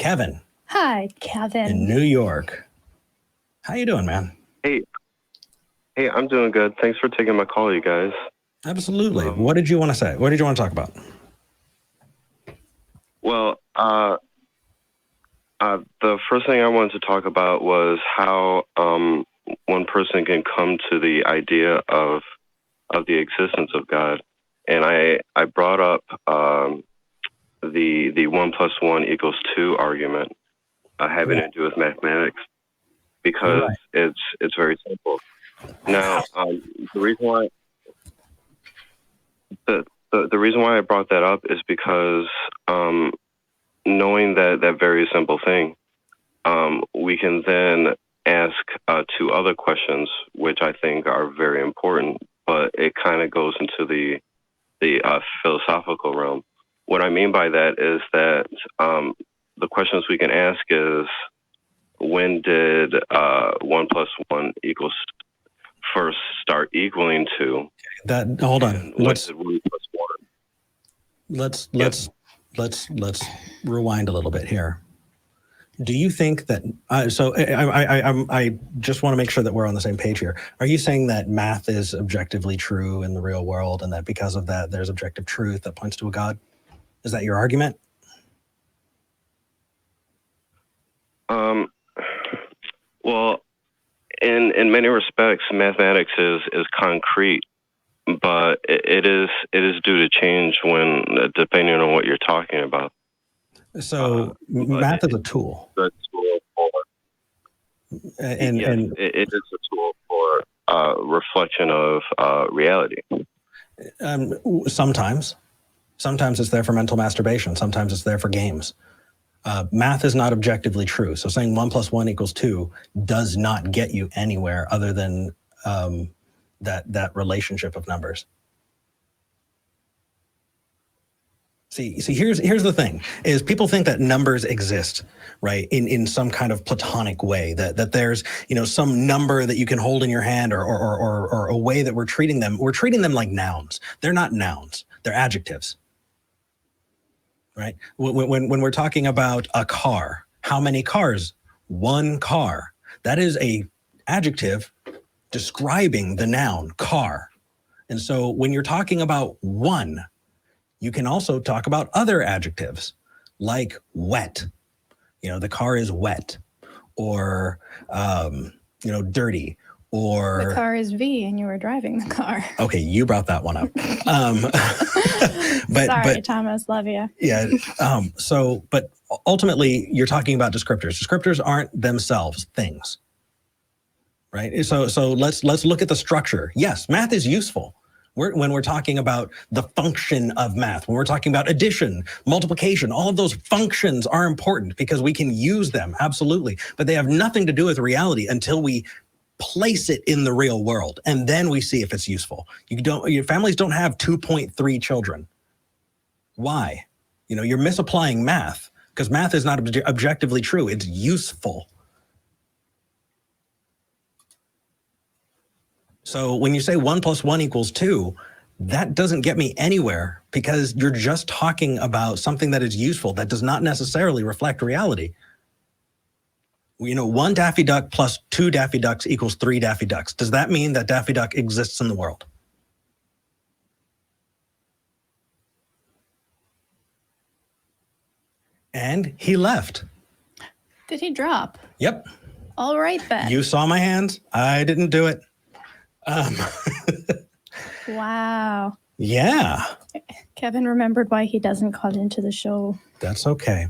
Kevin. Hi, Kevin. In New York. How you doing, man? Hey, I'm doing good. Thanks for taking my call, you guys. Absolutely. What did you want to say? What did you want to talk about? Well, the first thing I wanted to talk about was how one person can come to the idea of the existence of God, and I brought up the 1 + 1 = 2 argument having to do with mathematics, because it's very simple. Now, the reason why the reason why I brought that up is because knowing that very simple thing, we can then ask two other questions, which I think are very important, but it kind of goes into the philosophical realm. What I mean by that is that the questions we can ask is, when did 1 + 1 = first start equaling 2? That hold on. Let's 1 + 1. Let's rewind a little bit here. Do you think that I just want to make sure that we're on the same page here. Are you saying that math is objectively true in the real world, and that because of that there's objective truth that points to a God? Is that your argument? Well, in many respects, mathematics is concrete, but it is due to change when depending on what you're talking about. So math is a tool. The tool for, and it is a tool for reflection of reality. Sometimes it's there for mental masturbation. Sometimes it's there for games. Math is not objectively true. So saying 1 + 1 = 2 does not get you anywhere other than that relationship of numbers. See, here's the thing, is people think that numbers exist, right, in some kind of platonic way, that there's, some number that you can hold in your hand, or a way that we're treating them. We're treating them like nouns. They're not nouns. They're adjectives. Right? When we're talking about a car, how many cars? One car. That is a adjective describing the noun car. And so when you're talking about one, you can also talk about other adjectives like wet. The car is wet, or dirty, or the car is V and you were driving the car. Okay, you brought that one up. Sorry, Thomas, love you. Yeah. But ultimately, you're talking about descriptors. Descriptors aren't themselves things, right? So let's look at the structure. Yes, math is useful. When we're talking about the function of math, when we're talking about addition, multiplication, all of those functions are important because we can use them, absolutely. But they have nothing to do with reality until we place it in the real world, and then we see if it's useful. Your families don't have 2.3 children. Why? You're misapplying math, because math is not objectively true. It's useful. So when you say 1 + 1 = 2, that doesn't get me anywhere, because you're just talking about something that is useful that does not necessarily reflect reality. 1 Daffy Duck plus 2 Daffy Ducks = 3 Daffy Ducks. Does that mean that Daffy Duck exists in the world? And he left. Did he drop? Yep. All right, then. You saw my hands. I didn't do it. Wow. Yeah. Kevin remembered why he doesn't call into the show. That's okay.